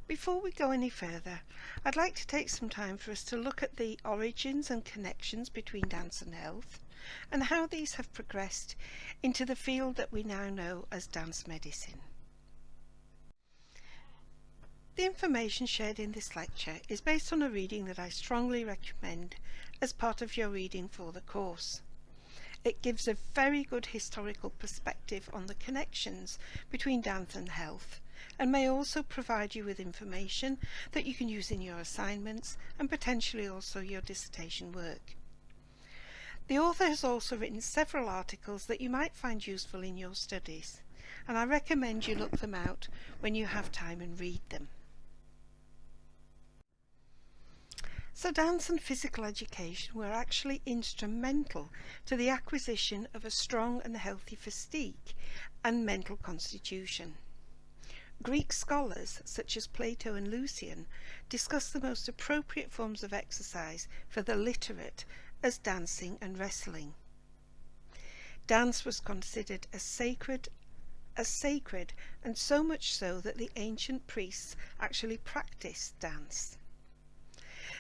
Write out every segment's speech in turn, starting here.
Before we go any further, I'd like to take some time for us to look at the origins and connections between dance and health, and how these have progressed into the field that we now know as dance medicine. The information shared in this lecture is based on a reading that I strongly recommend as part of your reading for the course. It gives a very good historical perspective on the connections between dance and health, and may also provide you with information that you can use in your assignments and potentially also your dissertation work. The author has also written several articles that you might find useful in your studies, and I recommend you look them out when you have time and read them. So dance and physical education were actually instrumental to the acquisition of a strong and healthy physique and mental constitution. Greek scholars such as Plato and Lucian discuss the most appropriate forms of exercise for the literate as dancing and wrestling. Dance was considered as sacred, and so much so that the ancient priests actually practiced dance.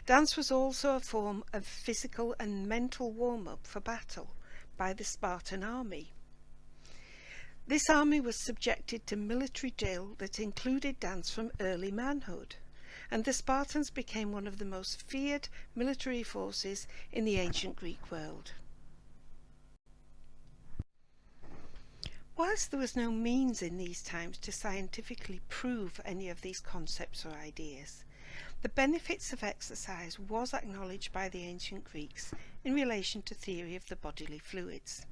Dance was also a form of physical and mental warm-up for battle by the Spartan army. This army was subjected to military drill that included dance from early manhood, and the Spartans became one of the most feared military forces in the ancient Greek world. Whilst there was no means in these times to scientifically prove any of these concepts or ideas, the benefits of exercise was acknowledged by the ancient Greeks in relation to theory of the bodily fluids.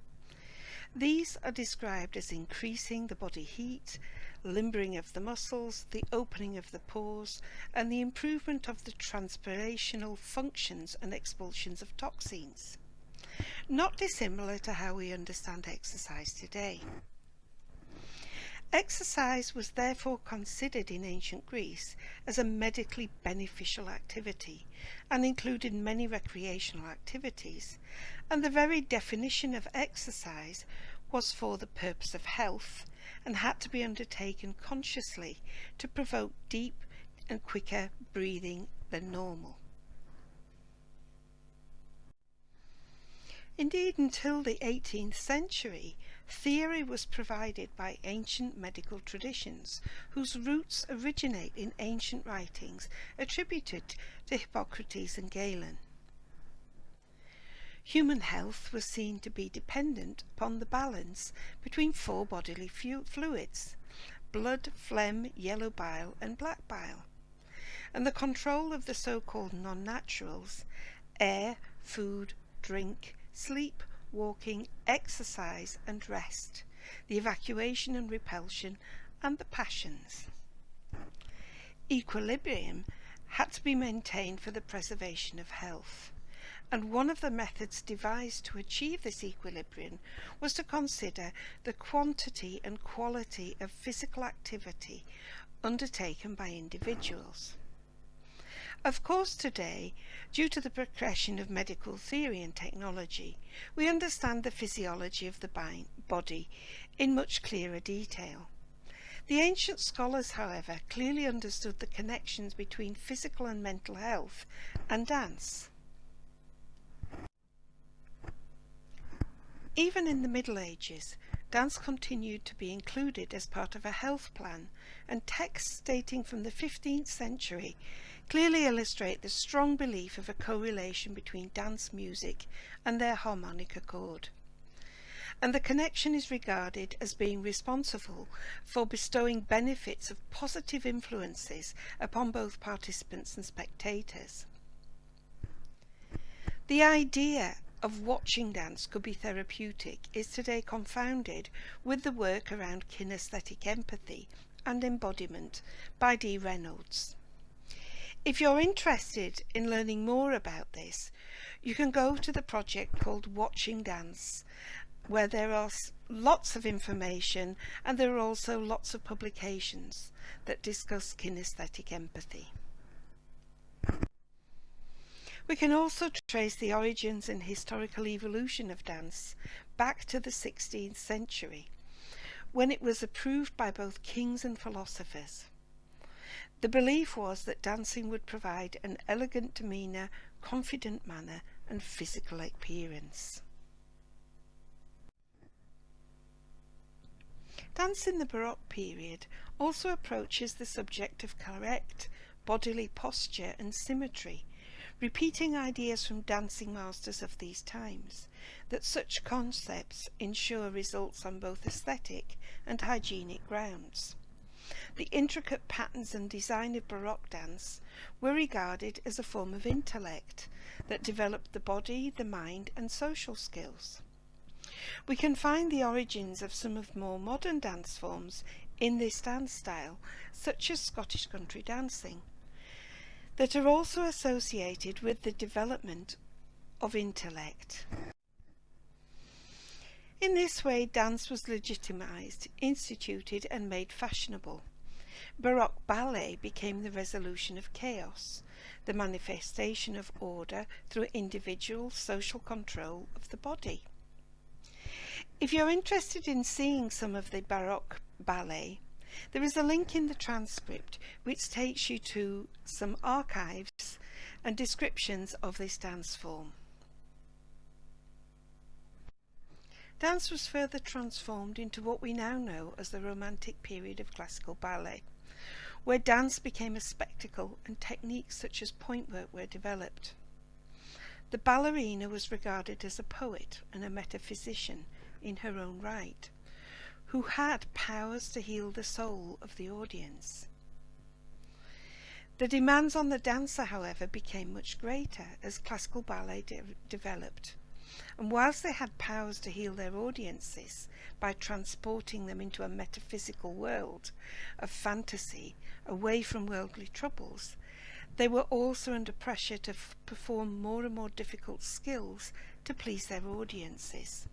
These are described as increasing the body heat, limbering of the muscles, the opening of the pores, and the improvement of the transpirational functions and expulsions of toxins. Not dissimilar to how we understand exercise today. Exercise was therefore considered in ancient Greece as a medically beneficial activity and included many recreational activities, and the very definition of exercise was for the purpose of health and had to be undertaken consciously to provoke deep and quicker breathing than normal. Indeed, until the 18th century, theory was provided by ancient medical traditions whose roots originate in ancient writings attributed to Hippocrates and Galen. Human health was seen to be dependent upon the balance between four bodily fluids: blood, phlegm, yellow bile and black bile, and the control of the so-called non-naturals: air, food, drink, sleep, walking, exercise and rest, the evacuation and repulsion, and the passions. Equilibrium had to be maintained for the preservation of health, and one of the methods devised to achieve this equilibrium was to consider the quantity and quality of physical activity undertaken by individuals. Of course, today, due to the progression of medical theory and technology, we understand the physiology of the body in much clearer detail. The ancient scholars, however, clearly understood the connections between physical and mental health and dance. Even in the Middle Ages, dance continued to be included as part of a health plan, and texts dating from the 15th century clearly illustrate the strong belief of a correlation between dance music and their harmonic accord. And the connection is regarded as being responsible for bestowing benefits of positive influences upon both participants and spectators. The idea of watching dance could be therapeutic is today confounded with the work around kinesthetic empathy and embodiment by D. Reynolds. If you're interested in learning more about this, you can go to the project called Watching Dance, where there are lots of information and there are also lots of publications that discuss kinesthetic empathy. We can also trace the origins and historical evolution of dance back to the 16th century, when it was approved by both kings and philosophers. The belief was that dancing would provide an elegant demeanour, confident manner and physical appearance. Dance in the Baroque period also approaches the subject of correct bodily posture and symmetry, repeating ideas from dancing masters of these times, that such concepts ensure results on both aesthetic and hygienic grounds. The intricate patterns and design of Baroque dance were regarded as a form of intellect that developed the body, the mind and social skills. We can find the origins of some of more modern dance forms in this dance style, such as Scottish country dancing, that are also associated with the development of intellect. In this way, dance was legitimized, instituted and made fashionable. Baroque ballet became the resolution of chaos, the manifestation of order through individual social control of the body. If you're interested in seeing some of the Baroque ballet, there is a link in the transcript which takes you to some archives and descriptions of this dance form. Dance was further transformed into what we now know as the Romantic period of classical ballet, where dance became a spectacle and techniques such as point work were developed. The ballerina was regarded as a poet and a metaphysician in her own right, who had powers to heal the soul of the audience. The demands on the dancer, however, became much greater as classical ballet developed, and whilst they had powers to heal their audiences by transporting them into a metaphysical world of fantasy away from worldly troubles, they were also under pressure to perform more and more difficult skills to please their audiences.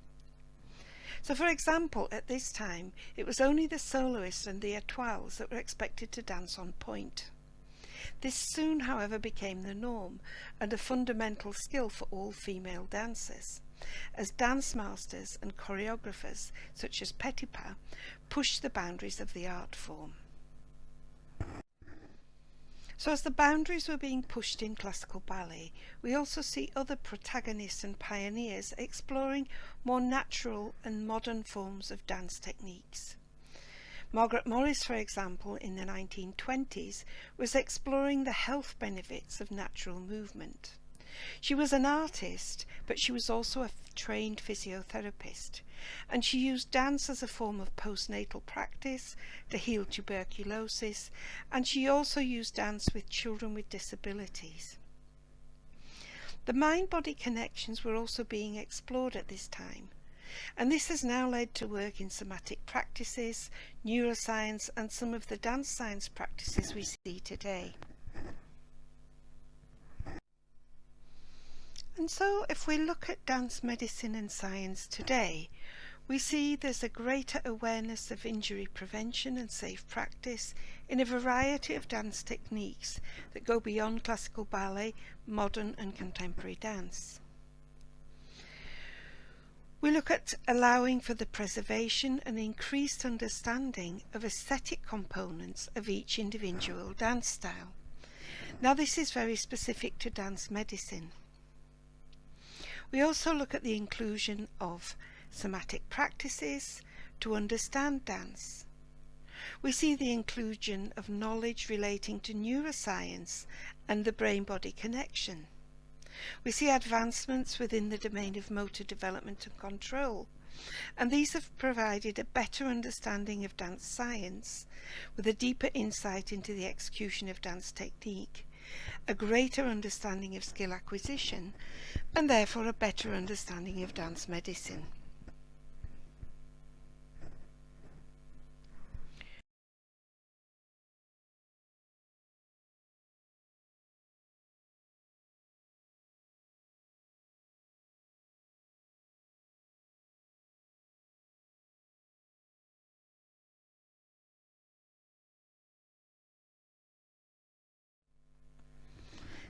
So, for example, at this time, it was only the soloists and the étoiles that were expected to dance on point. This soon, however, became the norm and a fundamental skill for all female dancers, as dance masters and choreographers such as Petipa pushed the boundaries of the art form. So as the boundaries were being pushed in classical ballet, we also see other protagonists and pioneers exploring more natural and modern forms of dance techniques. Margaret Morris, for example, in the 1920s, was exploring the health benefits of natural movement. She was an artist, but she was also a trained physiotherapist, and she used dance as a form of postnatal practice to heal tuberculosis, and she also used dance with children with disabilities. The mind-body connections were also being explored at this time, and this has now led to work in somatic practices, neuroscience, and some of the dance science practices we see today. And so if we look at dance medicine and science today, we see there's a greater awareness of injury prevention and safe practice in a variety of dance techniques that go beyond classical ballet, modern and contemporary dance. We look at allowing for the preservation and increased understanding of aesthetic components of each individual dance style. Now this is very specific to dance medicine. We also look at the inclusion of somatic practices to understand dance. We see the inclusion of knowledge relating to neuroscience and the brain-body connection. We see advancements within the domain of motor development and control, and these have provided a better understanding of dance science, with a deeper insight into the execution of dance technique, a greater understanding of skill acquisition, and therefore a better understanding of dance medicine.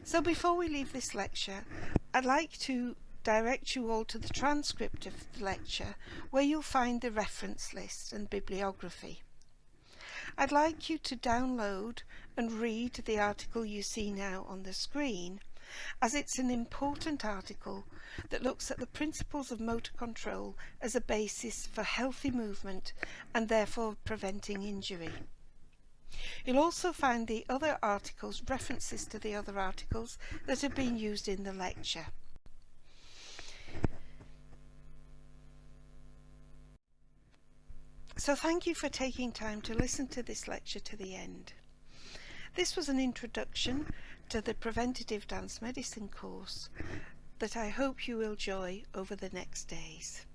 So before we leave this lecture, I'd like to direct you all to the transcript of the lecture, where you'll find the reference list and bibliography. I'd like you to download and read the article you see now on the screen, as it's an important article that looks at the principles of motor control as a basis for healthy movement and therefore preventing injury. You'll also find the other articles, references to the other articles that have been used in the lecture. So thank you for taking time to listen to this lecture to the end. This was an introduction to the Preventative Dance Medicine course that I hope you will enjoy over the next days.